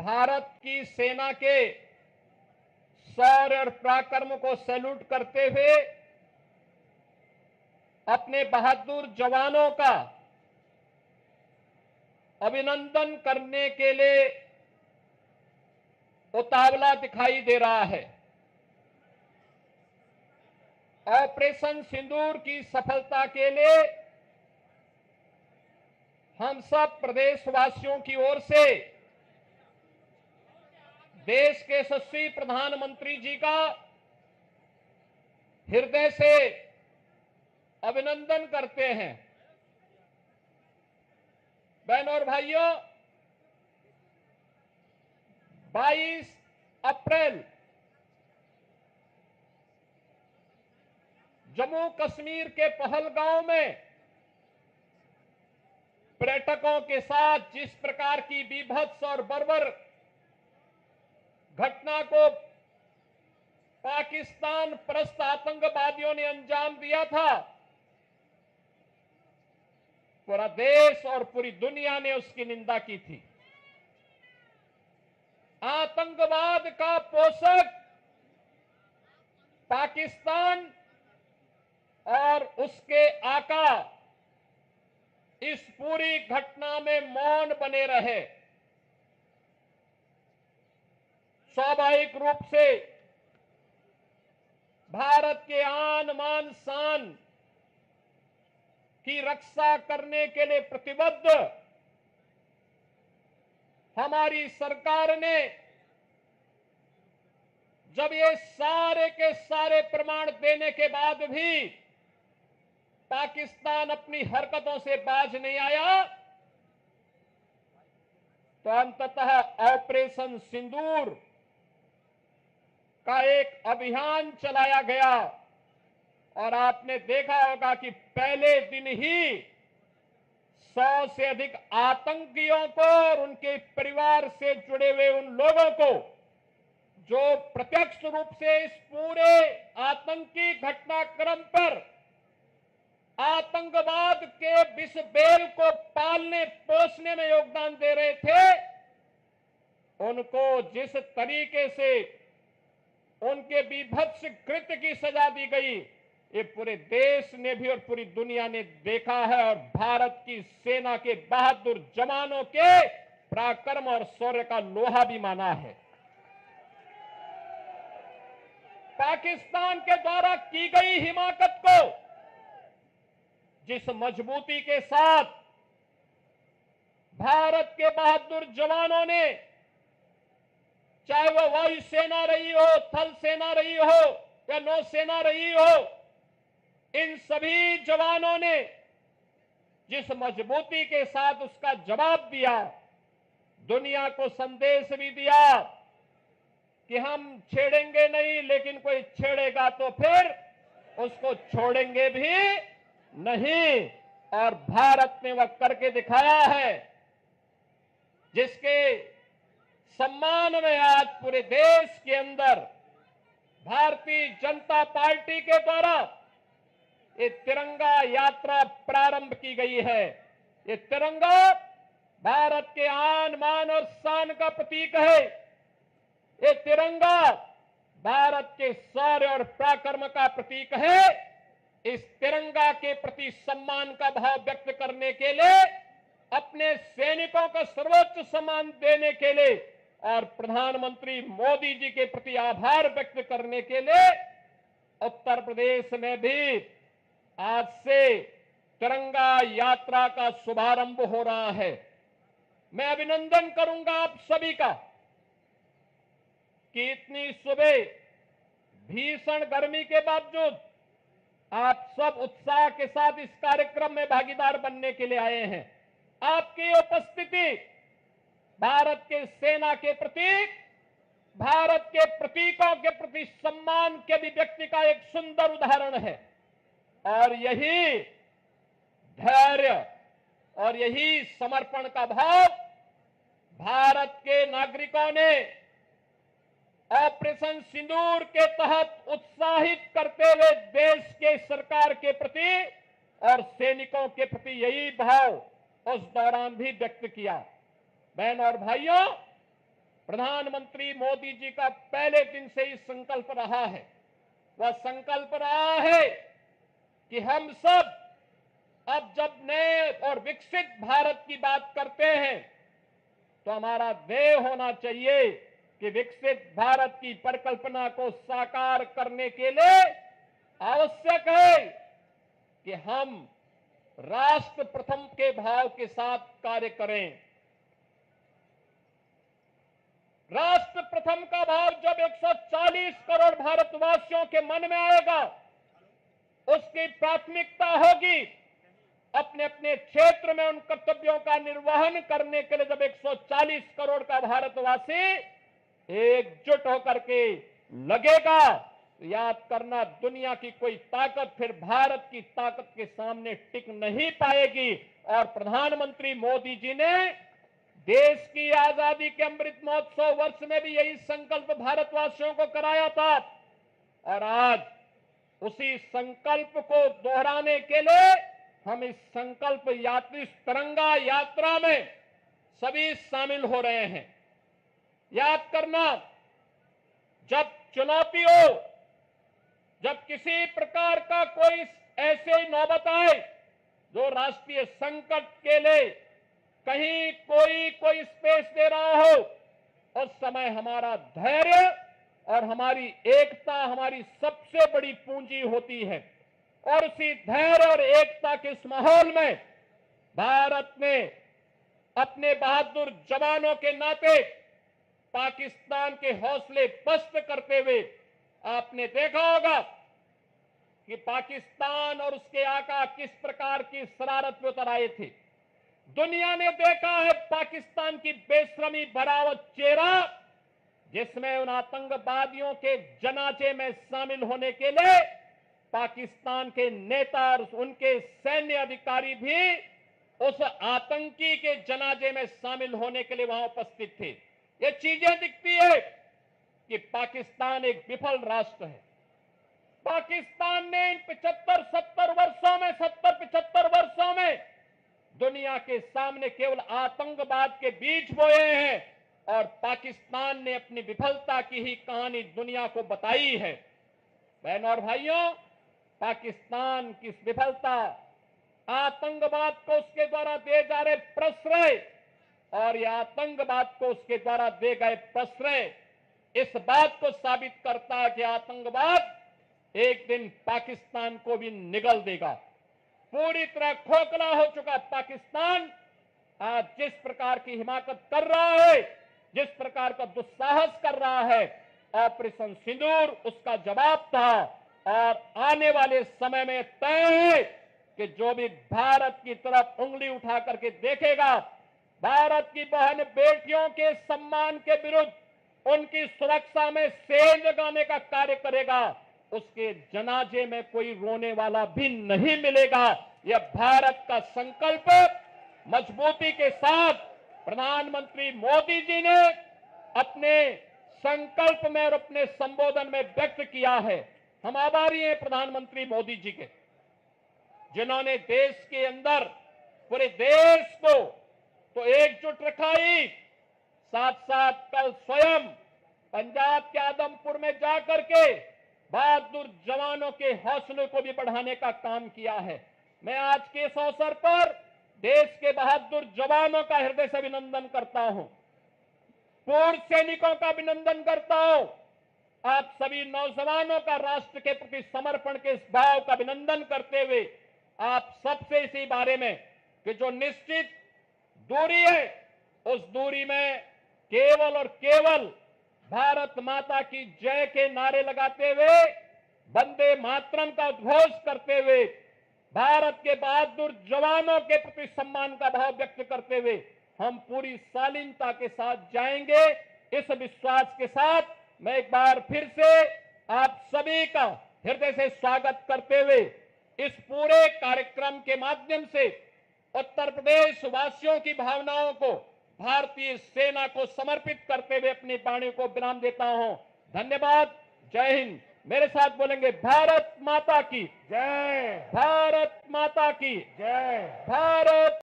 भारत की सेना के शौर्य और पराक्रम को सैल्यूट करते हुए अपने बहादुर जवानों का अभिनंदन करने के लिए उतावला दिखाई दे रहा है। ऑपरेशन सिंदूर की सफलता के लिए हम सब प्रदेशवासियों की ओर से देश के यशस्वी प्रधानमंत्री जी का हृदय से अभिनंदन करते हैं। बहनों और भाइयों, 22 अप्रैल जम्मू कश्मीर के पहलगांव में पर्यटकों के साथ जिस प्रकार की बीभत्स और बर्बर घटना को पाकिस्तान परस्त आतंकवादियों ने अंजाम दिया था, पूरा देश और पूरी दुनिया ने उसकी निंदा की थी। आतंकवाद का पोषक पाकिस्तान और उसके आका इस पूरी घटना में मौन बने रहे। स्वाभाविक रूप से भारत के आन मान शान की रक्षा करने के लिए प्रतिबद्ध हमारी सरकार ने जब ये सारे के सारे प्रमाण देने के बाद भी पाकिस्तान अपनी हरकतों से बाज नहीं आया, तो अंततः ऑपरेशन सिंदूर का एक अभियान चलाया गया और आपने देखा होगा कि पहले दिन ही 100 से अधिक आतंकियों को और उनके परिवार से जुड़े हुए उन लोगों को जो प्रत्यक्ष रूप से इस पूरे आतंकी घटनाक्रम पर आतंकवाद के विष बेल को पालने पोषने में योगदान दे रहे थे, उनको जिस तरीके से उनके बीभत्स कृत्य की सजा दी गई, ये पूरे देश ने भी और पूरी दुनिया ने देखा है और भारत की सेना के बहादुर जवानों के पराक्रम और शौर्य का लोहा भी माना है। पाकिस्तान के द्वारा की गई हिमाकत को जिस मजबूती के साथ भारत के बहादुर जवानों ने, चाहे वो वायुसेना रही हो, थल सेना रही हो या नौसेना रही हो, इन सभी जवानों ने जिस मजबूती के साथ उसका जवाब दिया, दुनिया को संदेश भी दिया कि हम छेड़ेंगे नहीं, लेकिन कोई छेड़ेगा तो फिर उसको छोड़ेंगे भी नहीं। और भारत ने वह करके दिखाया है, जिसके सम्मान में आज पूरे देश के अंदर भारतीय जनता पार्टी के द्वारा ये तिरंगा यात्रा प्रारंभ की गई है। ये तिरंगा भारत के आन मान और शान का प्रतीक है। ये तिरंगा भारत के शौर्य और पराक्रम का प्रतीक है। इस तिरंगा के प्रति सम्मान का भाव व्यक्त करने के लिए, अपने सैनिकों को सर्वोच्च सम्मान देने के लिए और प्रधानमंत्री मोदी जी के प्रति आभार व्यक्त करने के लिए उत्तर प्रदेश में भी आज से तिरंगा यात्रा का शुभारंभ हो रहा है। मैं अभिनंदन करूंगा आप सभी का कि इतनी सुबह भीषण गर्मी के बावजूद आप सब उत्साह के साथ इस कार्यक्रम में भागीदार बनने के लिए आए हैं। आपकी उपस्थिति भारत के सेना के प्रति, भारत के प्रतीकों के प्रति सम्मान के अभिव्यक्ति का एक सुंदर उदाहरण है। और यही धैर्य और यही समर्पण का भाव भारत के नागरिकों ने ऑपरेशन सिंदूर के तहत उत्साहित करते हुए देश के सरकार के प्रति और सैनिकों के प्रति यही भाव उस दौरान भी व्यक्त किया। बहनों और भाइयों, प्रधानमंत्री मोदी जी का पहले दिन से ही संकल्प रहा है। वह संकल्प रहा है कि हम सब अब जब नए और विकसित भारत की बात करते हैं तो हमारा ध्येय होना चाहिए कि विकसित भारत की परिकल्पना को साकार करने के लिए आवश्यक है कि हम राष्ट्र प्रथम के भाव के साथ कार्य करें। राष्ट्र प्रथम का भाव जब 140 करोड़ भारतवासियों के मन में आएगा, उसकी प्राथमिकता होगी अपने अपने क्षेत्र में उन कर्तव्यों का निर्वहन करने के लिए। जब 140 करोड़ का भारतवासी एकजुट होकर के लगेगा, तो याद करना दुनिया की कोई ताकत फिर भारत की ताकत के सामने टिक नहीं पाएगी। और प्रधानमंत्री मोदी जी ने देश की आजादी के अमृत महोत्सव वर्ष में भी यही संकल्प भारतवासियों को कराया था। और आज उसी संकल्प को दोहराने के लिए हम इस संकल्प यात्री तिरंगा यात्रा में सभी शामिल हो रहे हैं। याद करना, जब चुनौती हो, जब किसी प्रकार का कोई ऐसे नौबत आए जो राष्ट्रीय संकट के लिए कहीं कोई स्पेस दे रहा हो, उस समय हमारा धैर्य और हमारी एकता हमारी सबसे बड़ी पूंजी होती है। और उसी धैर्य और एकता के इस माहौल में भारत ने अपने बहादुर जवानों के नाते पाकिस्तान के हौसले पस्त करते हुए, आपने देखा होगा कि पाकिस्तान और उसके आका किस प्रकार की शरारत में उतर आए थे। दुनिया ने देखा है पाकिस्तान की बेशर्मी भरा चेहरा, जिसमें उन आतंकवादियों के जनाजे में शामिल होने के लिए पाकिस्तान के नेता और उनके सैन्य अधिकारी भी उस आतंकी के जनाजे में शामिल होने के लिए वहां उपस्थित थे। ये चीजें दिखती है कि पाकिस्तान एक विफल राष्ट्र है। पाकिस्तान ने इन 75 वर्षों में दुनिया के सामने केवल आतंकवाद के बीज बोए हैं और पाकिस्तान ने अपनी विफलता की ही कहानी दुनिया को बताई है। बहनों और भाइयों, पाकिस्तान की विफलता, आतंकवाद को उसके द्वारा दिए जा रहे प्रश्रय और यह आतंकवाद को उसके द्वारा दिए गए प्रश्रय इस बात को साबित करता है कि आतंकवाद एक दिन पाकिस्तान को भी निगल देगा। पूरी तरह खोखला हो चुका पाकिस्तान आज जिस प्रकार की हिमाकत कर रहा है, जिस प्रकार का दुस्साहस कर रहा है, ऑपरेशन सिंदूर उसका जवाब था। और आने वाले समय में तय है कि जो भी भारत की तरफ उंगली उठा करके देखेगा, भारत की बहन बेटियों के सम्मान के विरुद्ध उनकी सुरक्षा में सेंध लगाने का कार्य करेगा, उसके जनाजे में कोई रोने वाला भी नहीं मिलेगा। यह भारत का संकल्प मजबूती के साथ प्रधानमंत्री मोदी जी ने अपने संकल्प में और अपने संबोधन में व्यक्त किया है। हम आभारी हैं प्रधानमंत्री मोदी जी के, जिन्होंने देश के अंदर पूरे देश को तो एकजुट रखा ही, साथ साथ कल स्वयं पंजाब के आदमपुर में जाकर के बहादुर जवानों के हौसले को भी बढ़ाने का काम किया है। मैं आज के इस अवसर पर देश के बहादुर जवानों का हृदय से अभिनंदन करता हूं, पूर्व सैनिकों का अभिनंदन करता हूं। आप सभी नौजवानों का राष्ट्र के प्रति समर्पण के इस भाव का अभिनंदन करते हुए आप सबसे इसी बारे में कि जो निश्चित दूरी है, उस दूरी में केवल और केवल भारत माता की जय के नारे लगाते हुए, वंदे मातरम का उद्घोष करते हुए, भारत के बहादुर जवानों के प्रति सम्मान का भाव व्यक्त करते हुए हम पूरी शालीनता के साथ जाएंगे। इस विश्वास के साथ मैं एक बार फिर से आप सभी का हृदय से स्वागत करते हुए इस पूरे कार्यक्रम के माध्यम से उत्तर प्रदेश वासियों की भावनाओं को भारतीय सेना को समर्पित करते हुए अपनी वाणी को विराम देता हूं। धन्यवाद। जय हिंद। मेरे साथ बोलेंगे भारत माता की जय, भारत माता की जय, भारत